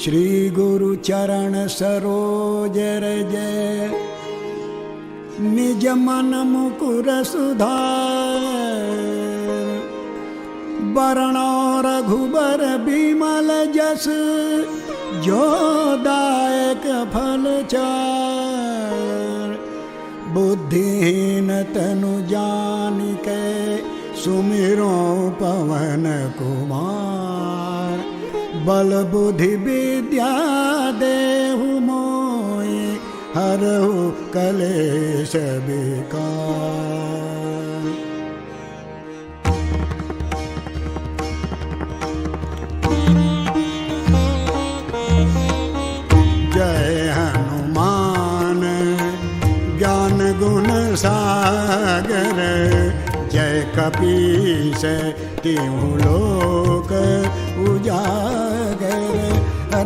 श्री गुरु चरण सरोज रज निज मन मुकुर सुधार बरणो रघुबर बिमल जस जो दायक फल चार बुद्धिहीन तनु जानिके सुमिरो पवन कुमार बल बुद्धि विद्या देहु मोहि हरहु कलेश विकार। जय हनुमान ज्ञान गुण सागर जय कपीस तिहु लोक उजागर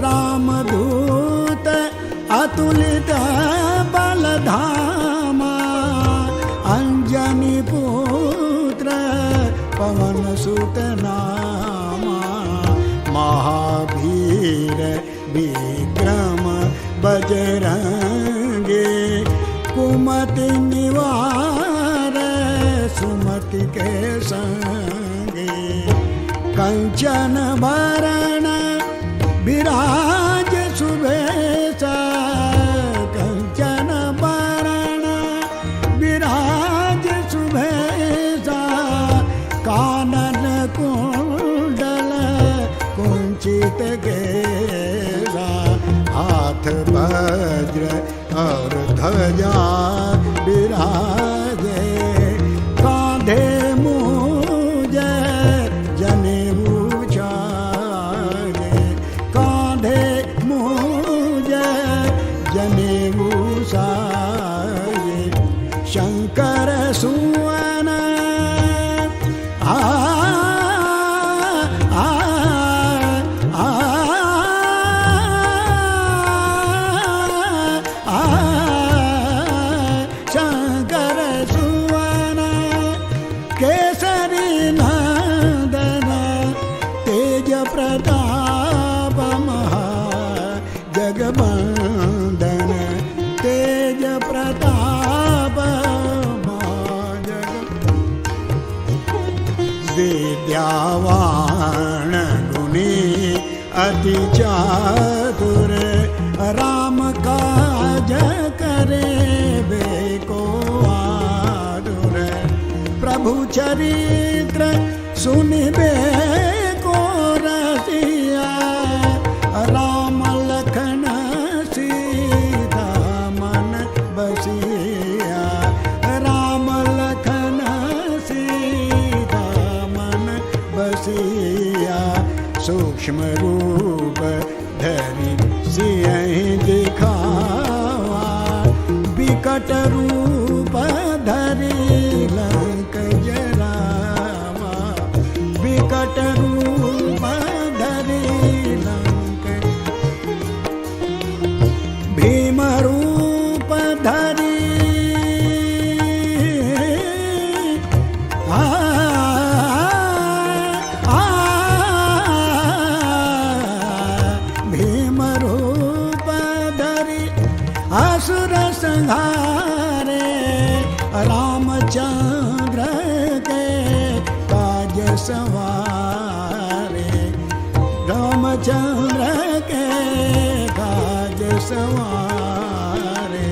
रामदूत अतुलित बल धामा अंजनी पुत्र पवन सुत नामा महावीर विक्रम बजरंगी कुमति निवार सुमति के संगी कंचन भरण विराज सुबेसा कंचन भरण विराज सुबेसा कानन कुंडल कुंचित केसा हाथ वज्र और ध्वजा विराजे कांधे मूज जनेऊ छाजे कांधे मूज जनेऊ साजे शंकर सुवन प्रताप महा जगबंदन तेज प्रताप विद्यावान गुणी अति चातुर राम काज करे बेको आतुर प्रभु चरित्र सुनिबे राम लखन सीता मन बसिया राम लखन सीता मन बसिया सूक्ष्म रूप धरि सियहि दिखावा विकट रूप धरि लंक जरावा विकट रूप धरि भीम रूप धरि भीम रूप धरि असुर संहारे रामचंद्र के काज सवारे रामचंद्र के काज सवारे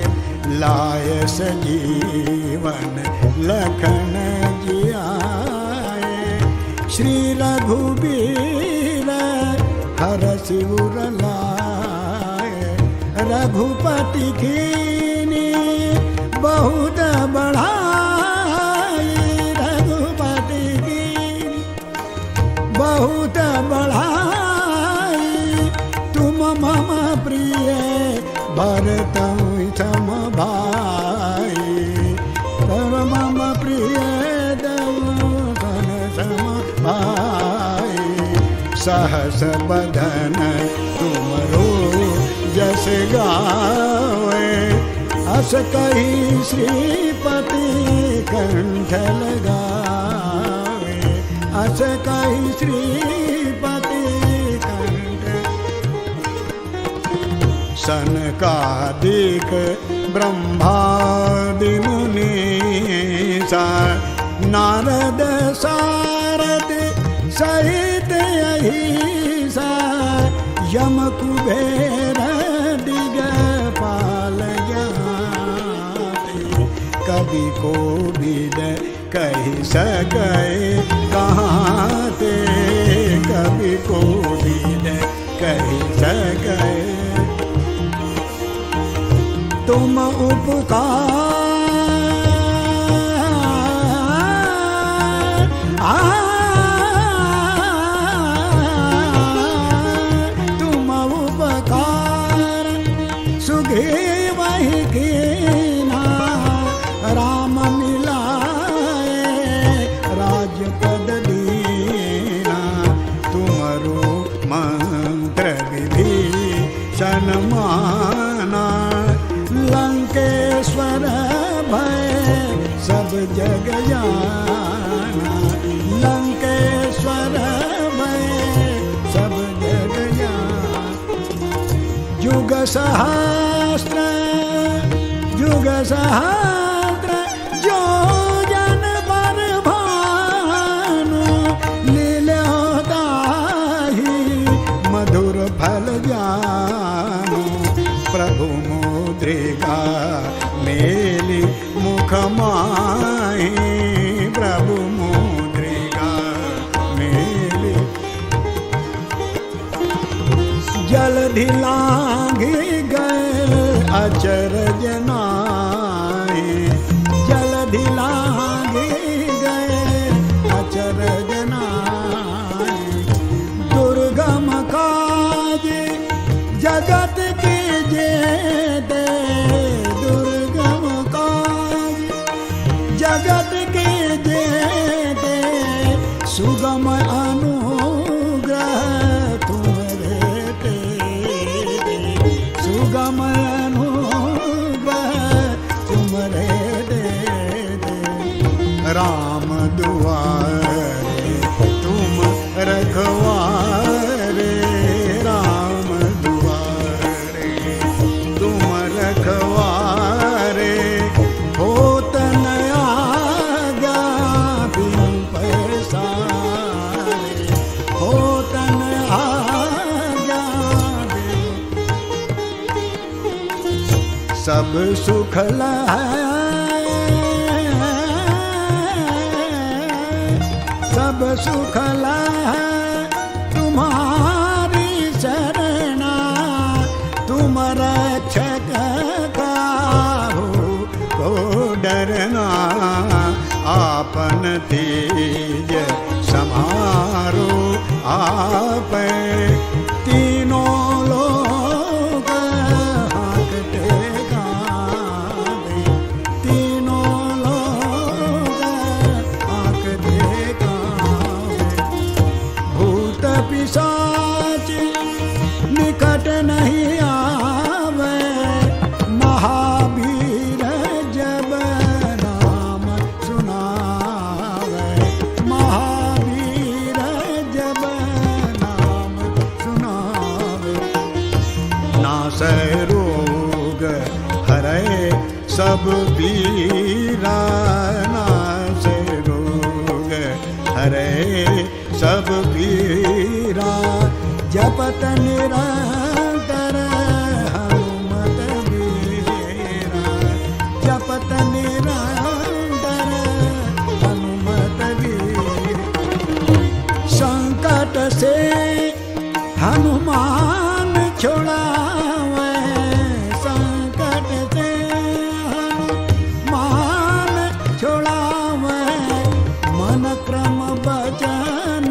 लाय सजीवन लखन जियाए श्री रघुबीर हरषि उर लाए रघुपति कीनी बहुत बढ़ाई रघुपति कीनी बहुत बढ़ाई तुम मम प्रिय भरतम सम भाई तम मम प्रिय दवन सम भाई सहस बदन तुमरो जस गावे अस कही श्रीपति कंठ लगावे अस कही श्रीपति कंठ सनकादिक ब्रह्मादि मुनीसा नारद सारद सहित अहिसा यम कुबेर दिगपाल ज्ञाते कवि को विद कही सके कहाँ ते कवि को विद कही सके तुम उपकार तुम उपकार सुग्रीव ही कीना राम मिलाए राजपद दीना तुमरो मंत्र विभीषण माना लंकेश्वर भय सब जग जाना लंकेश्वर भय सब जग जाना युग सहस्त्र जो जन पर भानु लील्यो ताहि मधुर फल जानु प्रभु मुद्रिका मेली मुख माहि प्रभु मुद्रिका मेली जलधि लांघि गए अचरज नाहि जलधि लांघि गए अचरज नाहि दुर्गम काज जगत के जेते दुर्गम काज जगत के जेते सुगम अनुग्रह तुम्हारे तेरे सुगम अनुग्रह तुम्हारे तेरे राम दुआरे तुम रखवारे राम दुआरे तुम रखवारे होत नया बिन पैसारे होत नया सब सुख सब सुख तुम्हारी शरणा तुम रक्षक काहू को डरना आपन तेज समारो आप तीनों लोग हाकते कांदे तीनों लोग हाकते कांदे भूत पिशाच निकट नहीं आवे महावीर जब नाम सुनावे महावीर जब नाम सुनावे नासै रोग हरै सब पीरा नासै रोग हरै सब पीरा जपत निरंतर हनुमत वीरा जपत निरंतर हनुमत वीरा संकट से हनुमान छुड़ावे संकट से हनुमान छुड़ावे मन क्रम बचन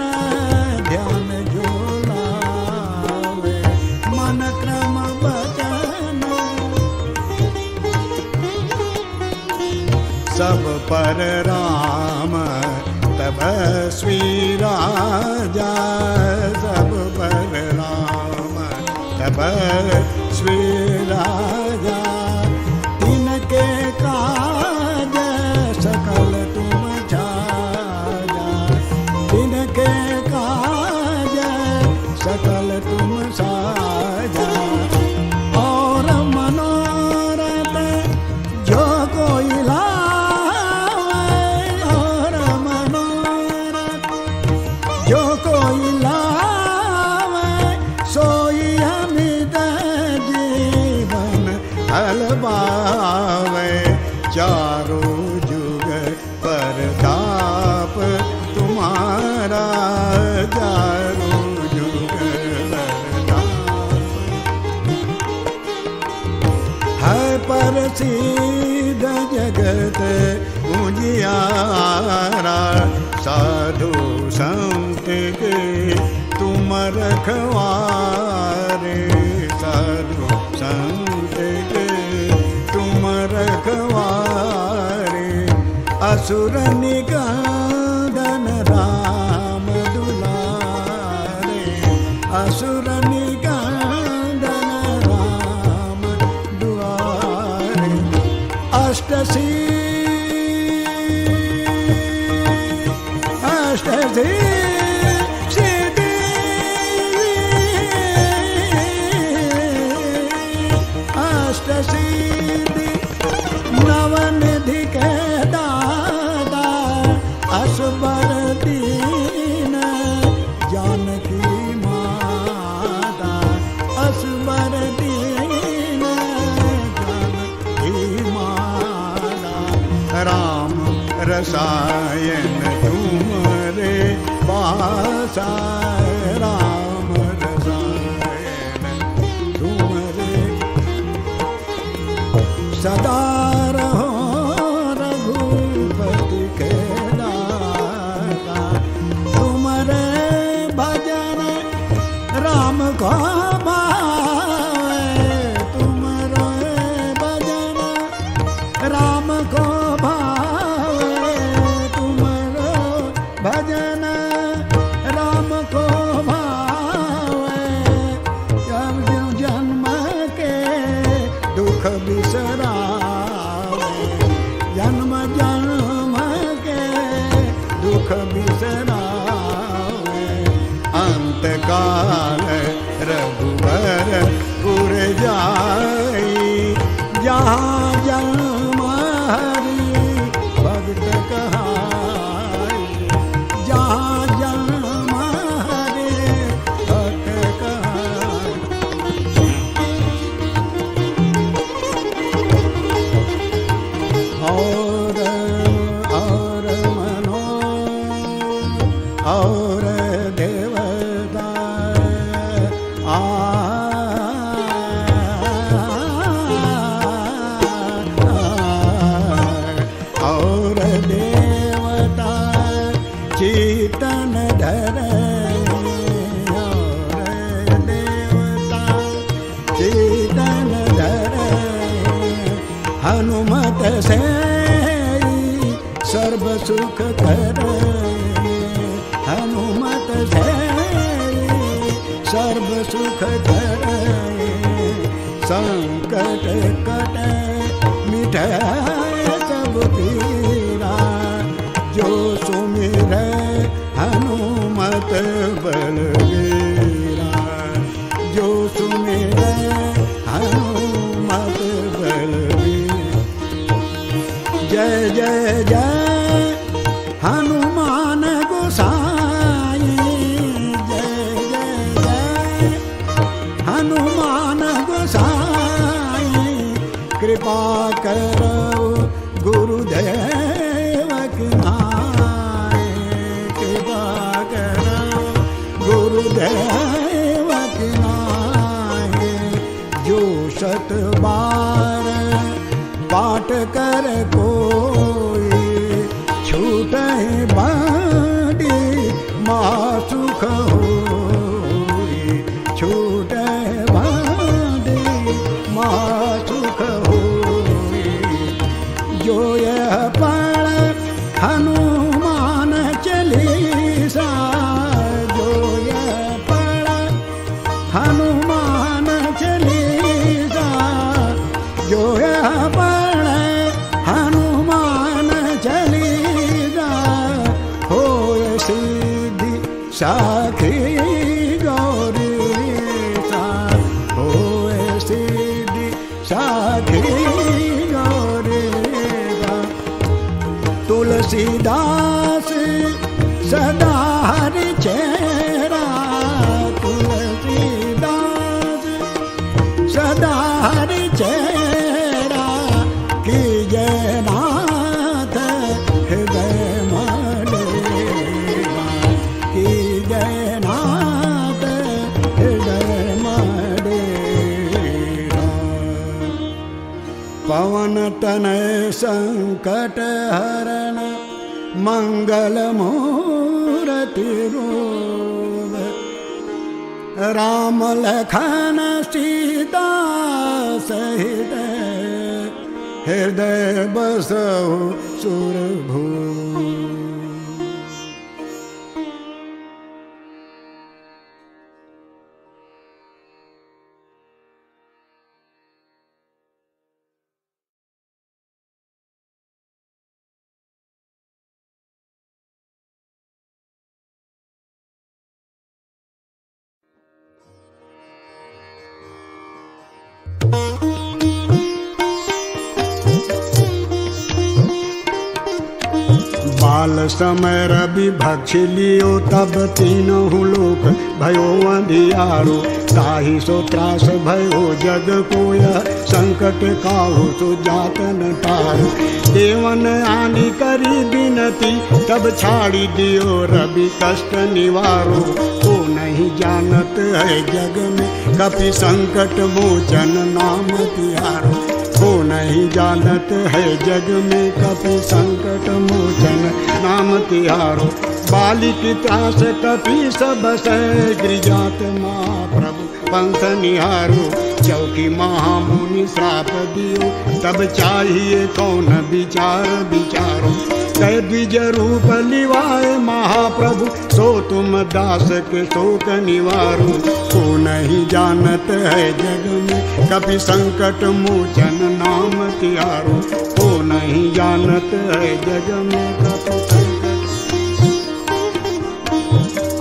ध्यान जोड़ावे मन क्रम बचन सब पर राम तपस्वी राजा सब पर राम तपस्वी राजा तिनके काज सकल तुम छाजा तिनके काज सकल तुम साजा और सिद्ध जगत उजियारा, साधु संत के तुम रखवारे, साधु संत के तुम रखवारे। असुर निकंदन राम दुलारे, असुर निकंदन राम दुआरे। अष्टसी अष्टसी सिद्धि, अष्टसिद्धि नवनिधि के दाता, असबर दीन जानकी माता, असबर दीन जानकी माता। राम रसायन तुमरे पासा, राम रसायन तुमरे सदा रहो रघुपति के दाता। तुमरे भजन राम को भावे, तुमरे भजन राम को भावे, तुमरो भजन राम को भावे। जब जन्म के दुख बिसरावे, जन्म जन्म के दुख बिसरावे। अंत काल रघुवर पुर जाई, जहाँ जन्म हरि भक्त कहाई, जहाँ जन्म हरि भक्त कहाई। और मनो और देवता और देवता चेतन धरे, और देवता चेतन धरे। हनुमत से सर्व सुख करे, हनुमत से सर्व सुख करे। संकट कटे मिटे सब पीरा, जो सुमिरै हनुमत बलवीरा, जो सुमिरै हनुमत बलवीरा। जय जय जय हनुमान गोसाई, जय जय जय हनुमान गोसाई। कृपा करो गुरुदेव की नाई, कृपा करो गुरुदेव की नाई। जो 100 बार पाठ कर कोई, छूटे बाड़ी माँ सुख होई, छूटे बाड़ी माँ सुख होई। जो यह पढ़ हनुमान चालीसा, जो यह पढ़ हनुमान चालीसा, जो यह पढ़ हनुमान चालीसा। होय सिद्धि साखी गौरीसा, होय सिद्धि साखी गौरीसा। तुलसीदास सदा हरि चेरा, तुलसीदास सदा हरि चेरा। कीजय नाथ हृदय मडेरा, कीजय नाथ हृदय मडेरा। पवन तनय संकट हरण मंगल मूर्ति रूप राम लखन सीता सहित हृदय बसहु सुरभू। बाल समय रवि भक्ष लियो तब तीनहु लोक भयो अंधियारो ताहि सो त्रास भयो जग कोय संकट काहु सो जातन तारो देवन आनि करी बिनती तब छाड़ी दियो रवि कष्ट निवारो को नहीं जानत है जग में कपि संकट मोचन नाम तिहारो को नहीं जानत है जग में कपि संकट मोचन नाम तिहारो बालिक त्रास कपि सब सह गिरिजात महाप्रभु पंथ निहारो चौकी महामुनि श्राप दियो तब चाहिए कौन विचार विचारो कह द्विज रूप लिवाए महाप्रभु सो तुम दास के शोक निवारो को नहीं जानत है जग में कपि संकट मोचन नाम तिहारो को नहीं जानत है जग में कपि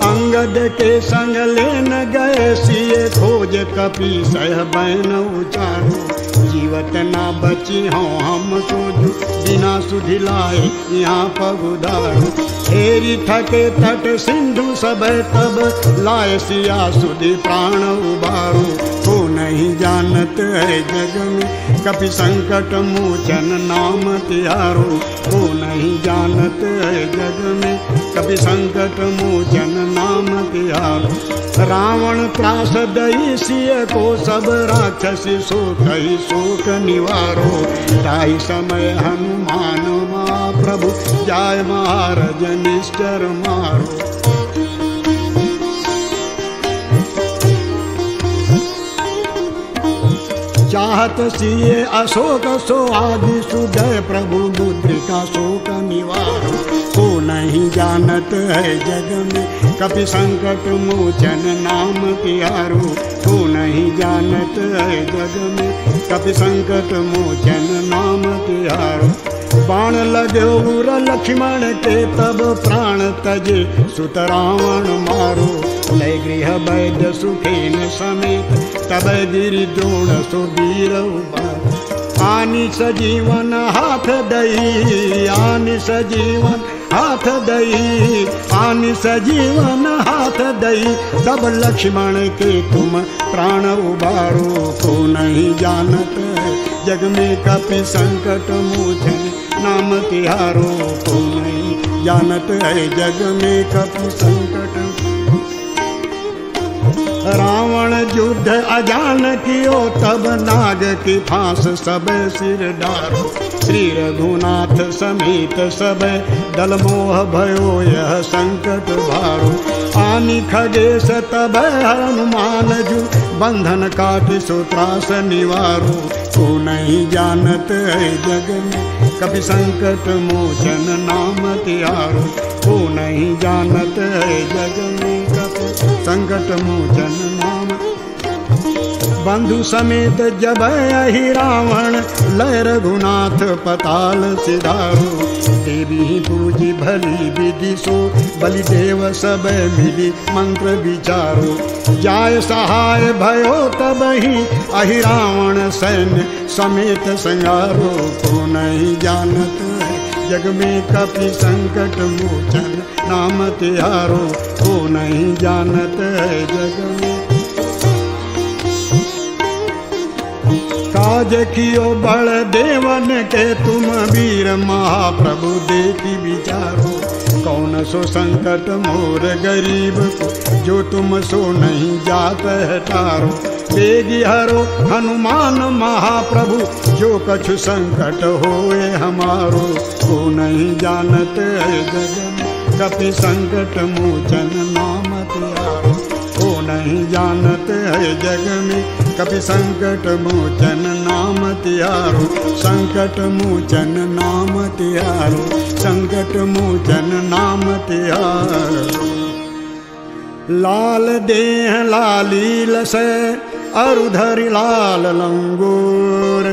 अंगद के संग लेन गए सिए खोज कपि सह बैन उचारो जीवत ना बची हूँ हम सोजू बिना सुधि लाए यहाँ पगुधारो हेरी थके तट सिंधु सब तब लाए सिया सुधि प्राण उबारो को नहीं जानत है जग में कपि संकट मोचन नाम तिहारो को नहीं जानत है जग में कपि संकट मोचन नाम तिहारो रावण त्रास दई सिय को सब राक्षसी शोक ही शोक निवारो ताहि समय हनुमान महाप्रभु जाय महाराज निश्चर मारो चाहत सिए अशोक सो आदि सुदय प्रभु मुद्रिका शोक निवारो को नहीं जानत है जग में कपि संकट मोचन नाम तिहारो को नहीं जानत है जग में कपि संकट मोचन नाम तिहारो बाण लग्यो उर लक्ष्मण के तब प्राण तजे सुत रावण मारो लय गृह वैद्य सुखेन समेत तब गिरि द्रोण सो वीर उबारो आनि सजीवन हाथ दई आनि सजीवन हाथ दई आनि सजीवन हाथ दई तब लक्ष्मण के तुम प्राण उबारो को नहीं जानत है जग में कपि संकट मोचन नाम तिहारो को नहीं जानत है जग में कपि संकट रावण युद्ध अजान कियो तब नाग की फांस सब सिर डारो श्री रघुनाथ समेत सब दल मोह भयो यह संकट भारो आनि खगेश तब हनुमान जू बंधन काटि सो त्रास निवारो को नहीं जानत है जग में कपि संकट मोचन नाम तिहारो को नहीं जानत है जग में कपि संकट मोचन नाम बंधु समेत जब अहि रावण लय रघुनाथ पताल सिधारो देवी पूजी भली विधि सो बलिदेव सब मिली मंत्र विचारो जाय सहाय भयो तब ही अहि रावण सैन्य समेत संगारो को नहीं जानत है जग में कपि संकट मोचन नाम तिहारो को नहीं जानत है जग में काज कियो बड़ देवन के तुम वीर महाप्रभु देखी विचारो कौन सो संकट मोर गरीब को जो तुम सो नहीं जात है टारो। बेगी हरो हनुमान महाप्रभु, जो कछु संकट होए हमारो। को नहीं जानत है जग में, कपि संकट मोचन नाम त्यारो। को नहीं जानत है जग में, कपि संकट मोचन नाम त्यारो। संकट मोचन नाम त्यारो, संकट मोचन नाम त्यारो। लाल देह लाली लसै, अरुधरि लाल लंगूर।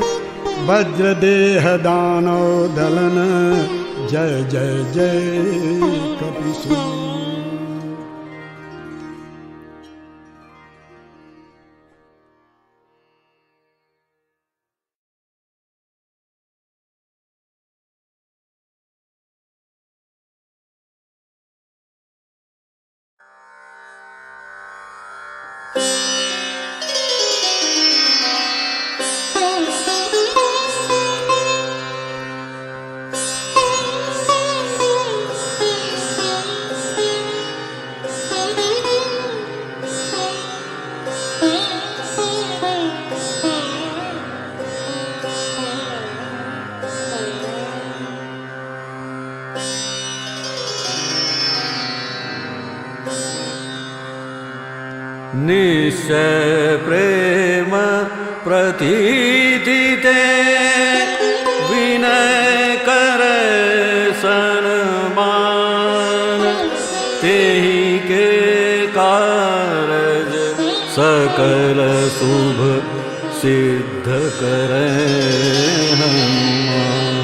वज्र देह दानव दलन, जय जय जय कपिसूर। निश्चय प्रेम प्रतीति ते, विनय करे सन्मान। तेहि के कारज सकल शुभ सिद्ध करे हनुमान।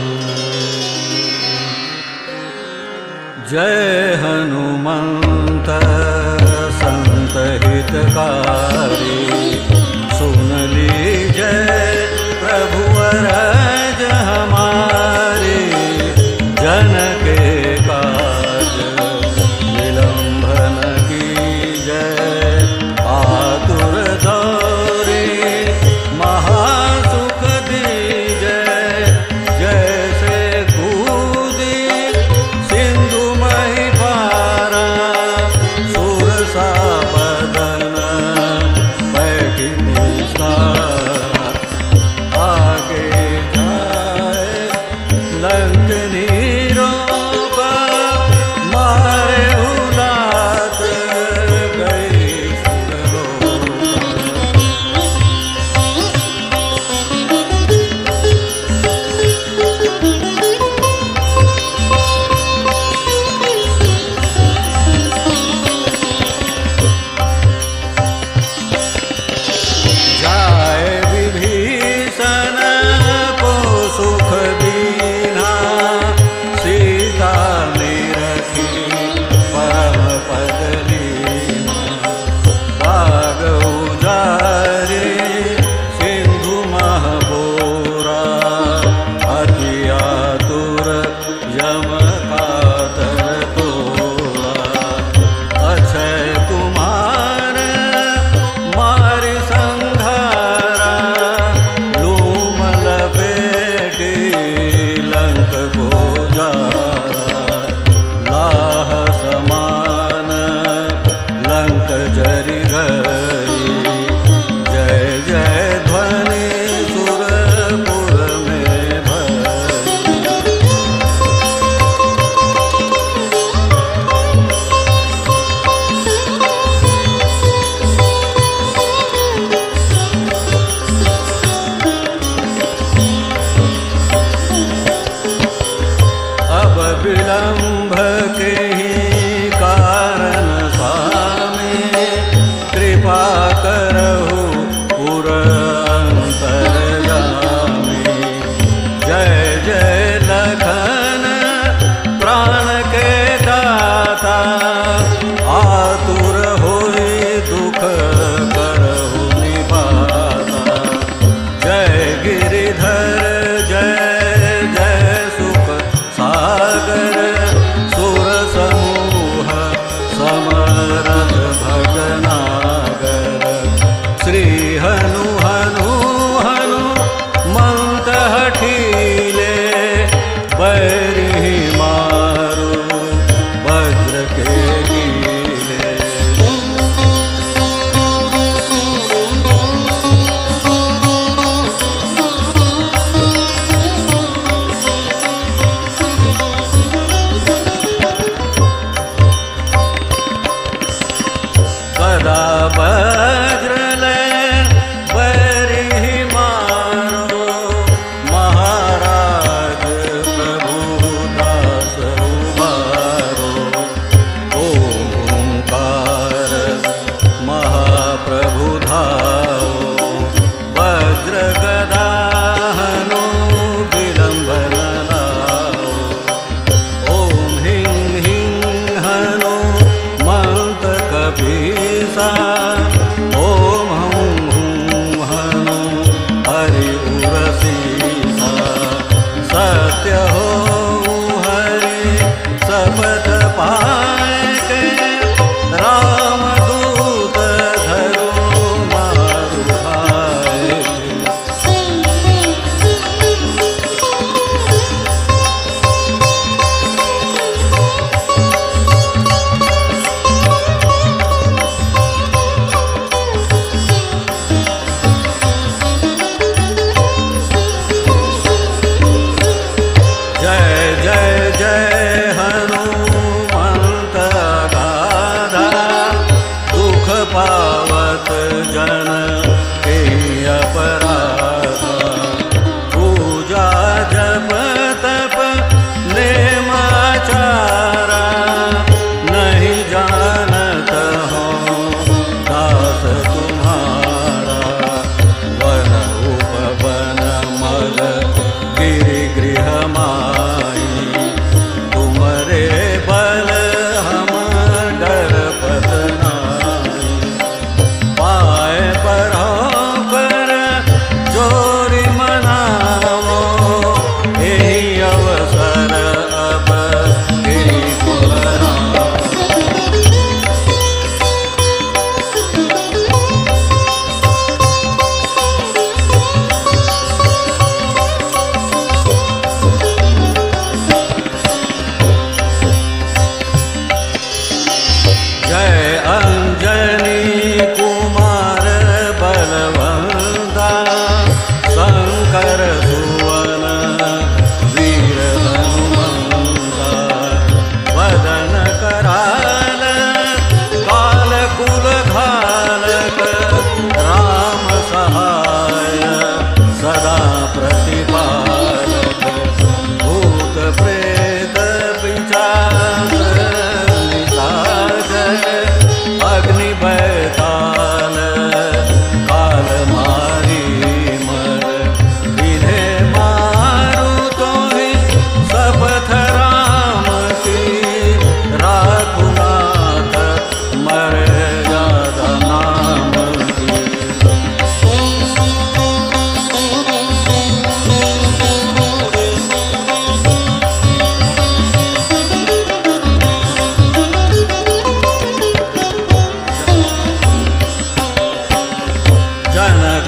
जय हनुमंत संत हितकारी, सुन लीजय प्रभु अरज हमारे। जन के काज विलंबन कीजय, आतुर दौरी महासुख दीजय। जैसे कूदी सिंधु मही पारा, सुरसा बदन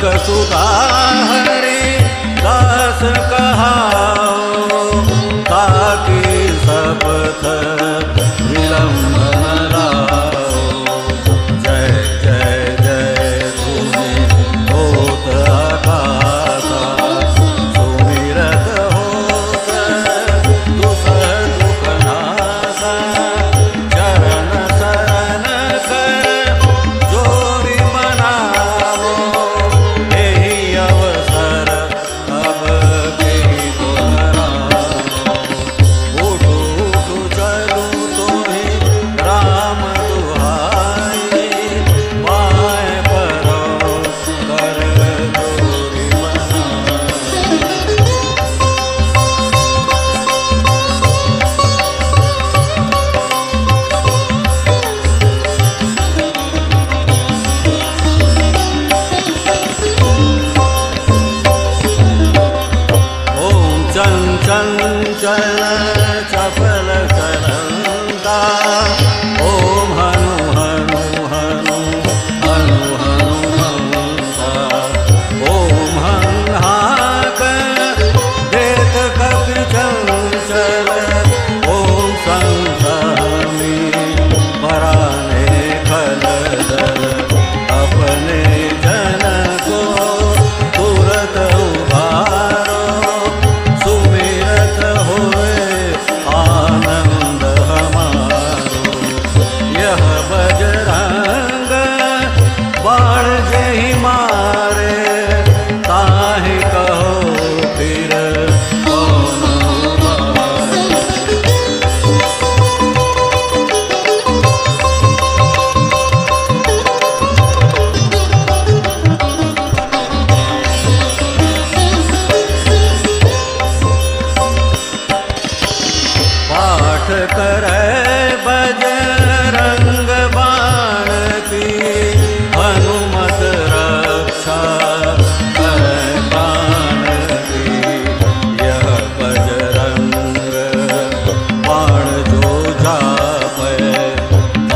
सुता हरि दास कहाओ, ताकि सपथ विलंब न लाओ। जय जय जय धुनि होत आकाशा, सुमिरत होत दुसह दुख नासा। चरण शरण कर जोरि मनावो, एहि अवसर अब केहि दोहराओ। उठु उठु चलू तोहि राम दुहाई, पाए परो कर जोरि मनाई। ओम चंचल चपल चलंदा, ओम हनु हनु हनु हनु हनु हंसा। ओम हंहाक देत कपि चंचल, ओम संसहमी पराने खलदल। अपने जन को तुरत उबारो, सुमिरत होए आनंद हमारो। यह बजरंग बाण जेहि मारे, ताहि कहो फिर कौन उबारे। पाठ करे बजरंग बाण की, हनुमत रक्षा करे प्राण की। यह बजरंग बाण जो जापै,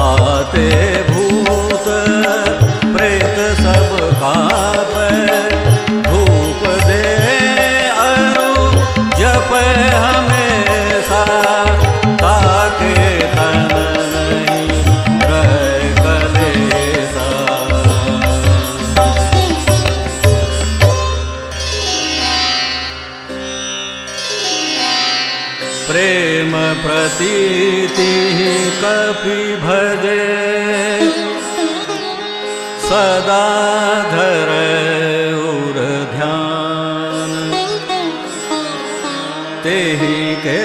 आते भूत प्रेत सब कापै। धूप दे अरु जपै हमेशा, ताके तन नहीं रहे कलेसा। प्रेम प्रतीति कपि भजे, सदा धरे उर ध्यान। तेहि के